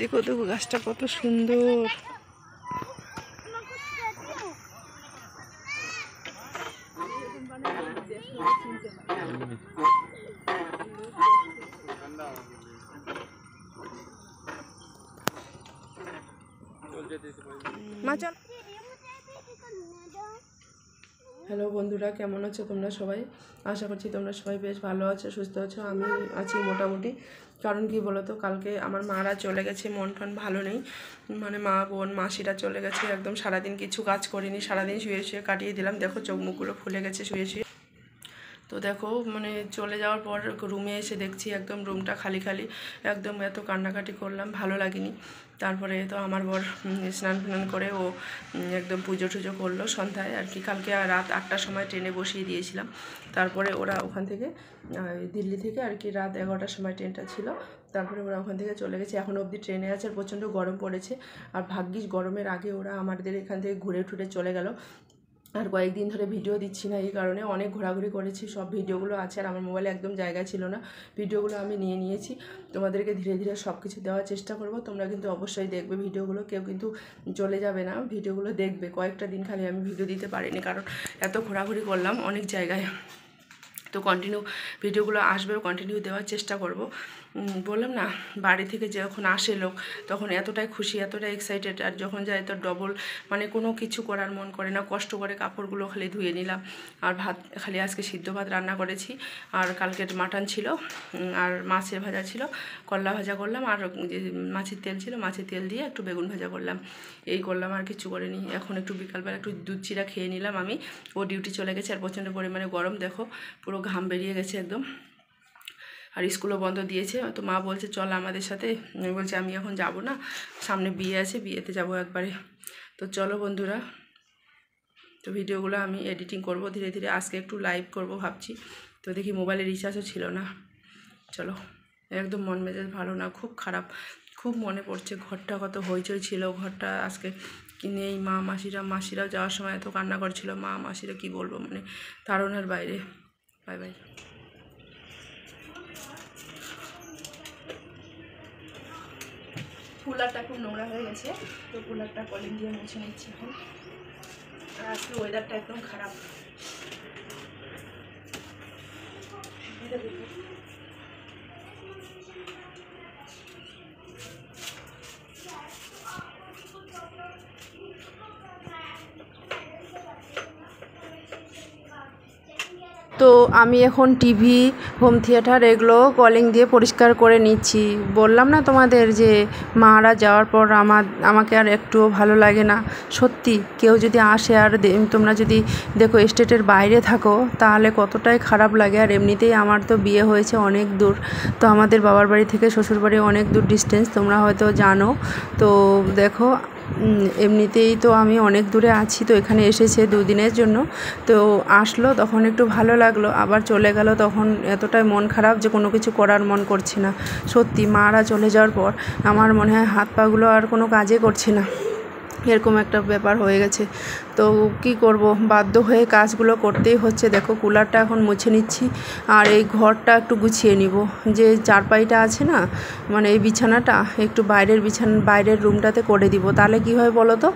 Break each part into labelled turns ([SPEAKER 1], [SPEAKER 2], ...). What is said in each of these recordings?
[SPEAKER 1] দেখো দেখো গাছটা কত সুন্দর। হ্যালো বন্ধুরা, কেমন আছো তোমরা সবাই? আশা করছি তোমরা সবাই বেশ ভালো আছো, সুস্থ আছো। আমি আছি মোটামুটি। কারণ কি বলো তো, কালকে আমার মারা চলে গেছে, মন টন ভালো নেই। মানে মা বোন মাসিরা চলে গেছে, একদম সারাদিন কিছু কাজ করিনি, সারাদিন শুয়ে শুয়ে কাটিয়ে দিলাম। দেখো চোখ মুখগুলো ফুলে গেছে শুয়ে শুয়ে। তো দেখো মানে চলে যাওয়ার পর রুমে এসে দেখছি একদম রুমটা খালি খালি, একদম এত কান্নাকাটি করলাম, ভালো লাগেনি। তারপরে তো আমার বর স্নান ফান করে ও একদম পুজো টুজো করলো সন্ধ্যায় আর কি। কালকে রাত 8টার সময় ট্রেনে বসিয়ে দিয়েছিলাম। তারপরে ওরা ওখান থেকে দিল্লি থেকে আর কি রাত 11টার সময় ট্রেনটা ছিল। তারপরে ওরা ওখান থেকে চলে গেছে, এখন অবধি ট্রেনে আছে। আর প্রচণ্ড গরম পড়েছে, আর ভাগ্যিস গরমের আগে ওরা আমাদের এখান থেকে ঘুরে টুরে চলে গেল। আর কয়েকদিন ধরে ভিডিও দিচ্ছি না এই কারণে, অনেক ঘোরাঘুরি করেছি, সব ভিডিওগুলো আছে। আর আমার মোবাইলে একদম জায়গা ছিল না, ভিডিওগুলো আমি নিয়ে নিয়েছি। তোমাদেরকে ধীরে ধীরে সব কিছু দেওয়ার চেষ্টা করব। তোমরা কিন্তু অবশ্যই দেখবে ভিডিওগুলো, কেউ কিন্তু চলে যাবে না, ভিডিওগুলো দেখবে। কয়েকটা দিন খালি আমি ভিডিও দিতে পারিনি, কারণ এত ঘোরাঘুরি করলাম অনেক জায়গায়। তো কন্টিনিউ ভিডিওগুলো আসবে, কন্টিনিউ দেওয়ার চেষ্টা করব। বললাম না, বাড়ি থেকে যখন আসে লোক তখন এতটাই খুশি, এতটাই এক্সাইটেড। আর যখন যায় তো ডবল, মানে কোনো কিছু করার মন করে না। কষ্ট করে কাপড়গুলো খালি ধুয়ে নিলাম, আর ভাত খালি আজকে সিদ্ধ ভাত রান্না করেছি। আর কালকের মাটন ছিল, আর মাছের ভাজা ছিল, করলা ভাজা করলাম, আর যে মাছের তেল ছিল, মাছের তেল দিয়ে একটু বেগুন ভাজা করলাম, এই করলাম, আর কিছু করিনি। এখন একটু বিকালবেলা একটু দুধ চিরা খেয়ে নিলাম আমি। ও ডিউটি চলে গেছে, আর প্রচণ্ড পরিমাণে গরম, দেখো পুরো ঘাম বেরিয়ে গেছে একদম। আর স্কুলও বন্ধ দিয়েছে। তো মা বলছে চল আমাদের সাথে, আমি বলছি আমি এখন যাব না, সামনে বিয়ে আছে, বিয়েতে যাব একবারে। তো চলো বন্ধুরা, তো ভিডিওগুলো আমি এডিটিং করব ধীরে ধীরে। আজকে একটু লাইভ করব ভাবছি, তো দেখি মোবাইলে রিচার্জও ছিল না। চলো, একদম মন মেজাজ ভালো না, খুব খারাপ, খুব মনে পড়ছে। ঘরটা কত হইচই ছিল, ঘরটা আজকে নেই। মাসিরাও যাওয়ার সময় এত কান্না করছিল, মাসিরা কি বলবো, মানে ধারণার বাইরে। Bye bye. কুলারটা খুব নোংরা হয়ে গেছে, তো কুলারটা কলিং দিয়ে মুছে নিচ্ছি এখন। আর আজকে ওয়েদারটা একদম খারাপ। তো আমি এখন টিভি, হোম থিয়েটার এগুলো কলিং দিয়ে পরিষ্কার করে নিচ্ছি। বললাম না তোমাদের যে মারা যাওয়ার পর আমাকে আর একটুও ভালো লাগে না। সত্যি, কেউ যদি আসে আর তোমরা যদি দেখো স্টেটের বাইরে থাকো তাহলে কতটাই খারাপ লাগে। আর এমনিতেই আমার তো বিয়ে হয়েছে অনেক দূর, তো আমাদের বাবার বাড়ি থেকে শ্বশুরবাড়ি অনেক দূর ডিস্টেন্স, তোমরা হয়তো জানো। তো দেখো এমনিতেই তো আমি অনেক দূরে আছি, তো এখানে এসেছে 2 দিনের জন্য। তো আসলো তখন একটু ভালো লাগলো, আবার চলে গেল তখন এতটাই মন খারাপ যে কোনো কিছু করার মন করছে না। সত্যি, মারা চলে যাওয়ার পর আমার মনে হয় হাত পাগুলো আর কোনো কাজে করছে না, এরকম একটা ব্যাপার হয়ে গেছে। তো কি করব, বাধ্য হয়ে কাজগুলো করতেই হচ্ছে। দেখো কুলারটা এখন মুছে নিচ্ছি, আর এই ঘরটা একটু গুছিয়ে নিব। যে চারপাইটা আছে না, মানে এই বিছানাটা একটু বাইরের রুমটাতে করে দিব। তাহলে কি হয় বলো তো,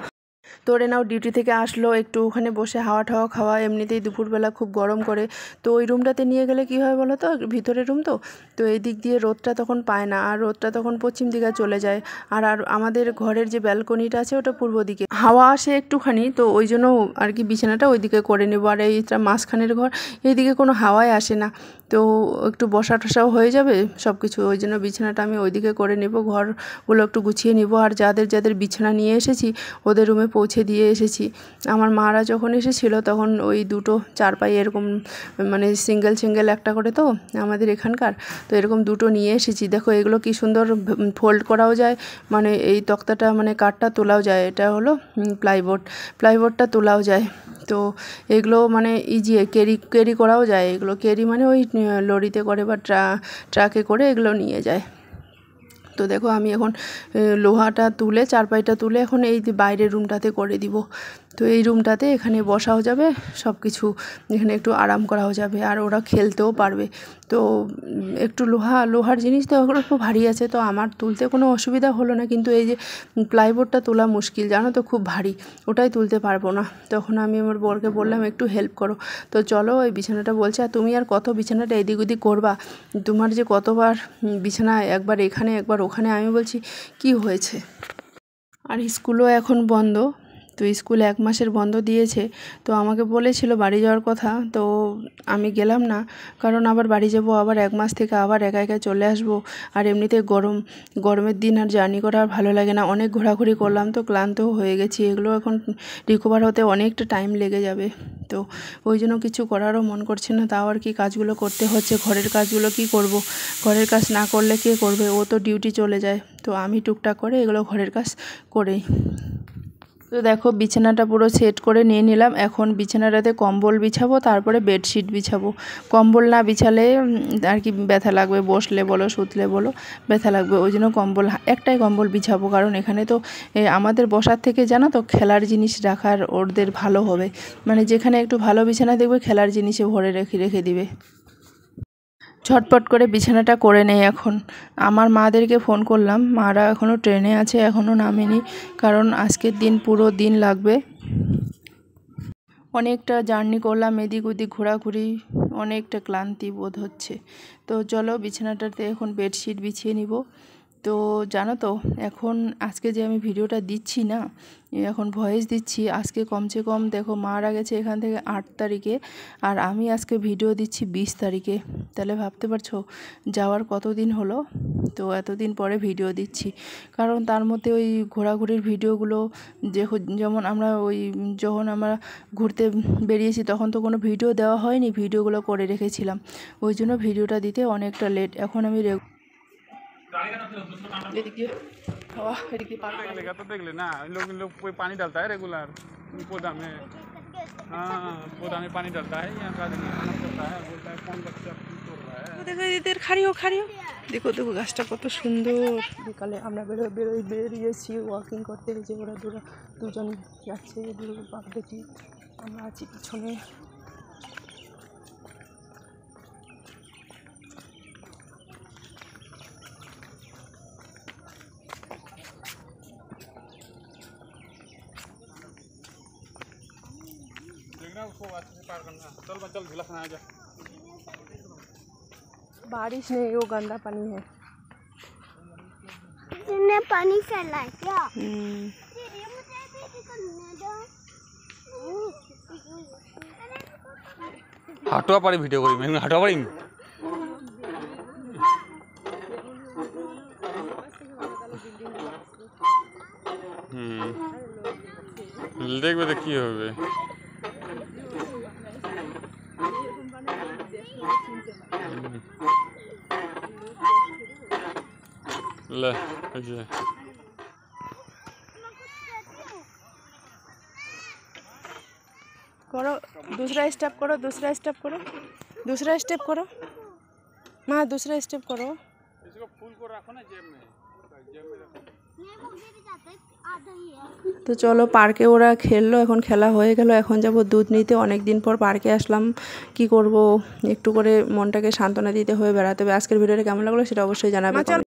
[SPEAKER 1] তোরে নাও ডিউটি থেকে আসলো, একটু ওখানে বসে হাওয়া ঠাওয়া খাওয়া, এমনিতেই দুপুরবেলা খুব গরম করে। তো ওই রুমটাতে নিয়ে গেলে কি হয় বলো তো, ভিতরের রুম তো এই দিক দিয়ে রোদটা তখন পায় না, আর রোদটা তখন পশ্চিম দিকে চলে যায়। আর আমাদের ঘরের যে ব্যালকনিটা আছে ওটা পূর্ব দিকে, হাওয়া আসে একটুখানি, তো ওই জন্য আর কি বিছানাটা ওইদিকে করে নেবো। আর এইটা মাঝখানের ঘর, এইদিকে কোনো হাওয়াই আসে না, তো একটু বসা টসাও হয়ে যাবে সব কিছু। ওই জন্য বিছানাটা আমি ওইদিকে করে নেব, ঘরগুলো একটু গুছিয়ে নিব। আর যাদের বিছানা নিয়ে এসেছি ওদের রুমে পৌঁছে দিয়ে এসেছি। আমার মারা যখন এসেছিলো তখন ওই 2টো চারপাই এরকম, মানে সিঙ্গেল একটা করে, তো আমাদের এখানকার তো এরকম 2টো নিয়ে এসেছি। দেখো এগুলো কি সুন্দর ফোল্ড করাও যায়, মানে এই তক্তাটা মানে কাঠটা তোলাও যায়। এটা হলো প্লাইবোর্ডটা তোলাও যায়। তো এগুলো মানে ইজি, ক্যারি করাও যায়। এগুলো ক্যারি মানে ওই লরিতে করে বা ট্রাকে করে এগুলো নিয়ে যায়। তো দেখো আমি এখন লোহাটা তুলে, চারপাইটা তুলে এখন এই বাইরের রুমটাতে করে দিব। তো এই রুমটাতে এখানে বসাও যাবে, সব কিছু এখানে একটু আরাম করাও যাবে, আর ওরা খেলতেও পারবে। তো একটু লোহার জিনিস তো ওগুলো খুব ভারী আছে, তো আমার তুলতে কোনো অসুবিধা হলো না, কিন্তু এই যে প্লাইবোর্ডটা তোলা মুশকিল জানো তো, খুব ভারী, ওটাই তুলতে পারবো না। তখন আমি আমার বরকে বললাম একটু হেল্প করো, তো চলো ওই বিছানাটা বলছে, আর তুমি আর কত বিছানাটা এদিক ওদিক করবা, তোমার যে কতবার বিছানা একবার এখানে একবার ওখানে। আমি বলছি কি হয়েছে, আর স্কুলও এখন বন্ধ, তো স্কুল 1 মাসের বন্ধ দিয়েছে। তো আমাকে বলেছিল বাড়ি যাওয়ার কথা, তো আমি গেলাম না, কারণ আবার বাড়ি যাব, আবার 1 মাস থেকে আবার একা একা চলে আসব। আর এমনিতে গরমের দিন আর জার্নি করা আর ভালো লাগে না, অনেক ঘোরাঘুরি করলাম তো ক্লান্তও হয়ে গেছি, এগুলো এখন রিকভার হতে অনেকটা টাইম লেগে যাবে। তো ওই জন্য কিছু করারও মন করছে না, তাও আর কি কাজগুলো করতে হচ্ছে। ঘরের কাজগুলো কি করব, ঘরের কাজ না করলে কে করবে, ও তো ডিউটি চলে যায়, তো আমি টুকটাক করে এগুলো ঘরের কাজ করেই। তো দেখো বিছানাটা পুরো সেট করে নিয়ে নিলাম, এখন বিছানাটাতে কম্বল বিছাবো, তারপরে বেডশিট বিছাবো। কম্বল না বিছালে আর কি ব্যথা লাগবে, বসলে বলো শুতলে বলো ব্যথা লাগবে, ওই জন্য একটাই কম্বল বিছাবো, কারণ এখানে তো আমাদের বসার থেকে জানো তো খেলার জিনিস রাখার ওদের ভালো হবে, মানে যেখানে একটু ভালো বিছানা দেখবে খেলার জিনিসে ভরে রেখে দিবে। ঝটপট করে বিছানাটা করে নেই। এখন আমার মাদেরকে ফোন করলাম, মারা এখনও ট্রেনে আছে, এখনও নামেনি, কারণ আজকের দিন পুরো দিন লাগবে। অনেকটা জার্নি করলাম, এদিক ওদিক ঘোরাঘুরি, অনেকটা ক্লান্তি বোধ হচ্ছে। তো চলো বিছানাটাতে এখন বেডশিট বিছিয়ে নিব। তো জানো তো এখন আজকে যে আমি ভিডিওটা দিচ্ছি না, এখন ভয়েস দিচ্ছি, আজকে কমসে কম দেখো মারা গেছে এখান থেকে 8 তারিখে, আর আমি আজকে ভিডিও দিচ্ছি 20 তারিখে। তাহলে ভাবতে পারছো যাওয়ার কতদিন হলো। তো এতদিন পরে ভিডিও দিচ্ছি, কারণ তার মধ্যে ওই ঘোরাঘুরির ভিডিওগুলো যেমন আমরা যখন আমরা ঘুরতে বেরিয়েছি তখন তো কোনো ভিডিও দেওয়া হয়নি, ভিডিওগুলো করে রেখেছিলাম, ওই জন্য ভিডিওটা দিতে অনেকটা লেট। এখন আমি
[SPEAKER 2] तो देख लेना, लोग कोई पानी डालता है रेगुलर पौधा में। हाँ पौधा में पानी डालता है, यहाँ का करता है, बोलता है कौन बच्चा तोड़ रहा है।
[SPEAKER 1] দেখো এদের খারিও দেখো গাছটা কত সুন্দর। বিকালে আমরা বেরিয়েছি ওয়াকিং করতে, যে ওরা দুজন যাচ্ছে, বাপ বেটি, আমরা আছি পিছনে।
[SPEAKER 2] उसको अच्छे से पार करना। चल चल झूला खाना जा।
[SPEAKER 1] बारिश नहीं, वो गंदा पानी है,
[SPEAKER 3] तुमने पानी फैला है क्या?
[SPEAKER 2] হাঁটোয়া পারি ভিডিও করি, আমি হাঁটোয়া পারি। দেখবে তো কি হবে। ले
[SPEAKER 1] करो दूसरा स्टेप करो, दूसरा स्टेप करो, दूसरा स्टेप करो माँ, दूसरा स्टेप करो।
[SPEAKER 2] इसको फूल को रखो ना जेब में, जेब में रखो।
[SPEAKER 1] তো চলো পার্কে ওরা খেললো, এখন খেলা হয়ে গেল, এখন যাব দুধ নিতে। অনেক দিন পর পার্কে আসলাম, কি করব, একটু করে মনটাকে সান্ত্বনা দিতে হয়ে বেড়াতে হবে। আজকের ভিডিওটা কেমন লাগলো সেটা অবশ্যই জানাবে।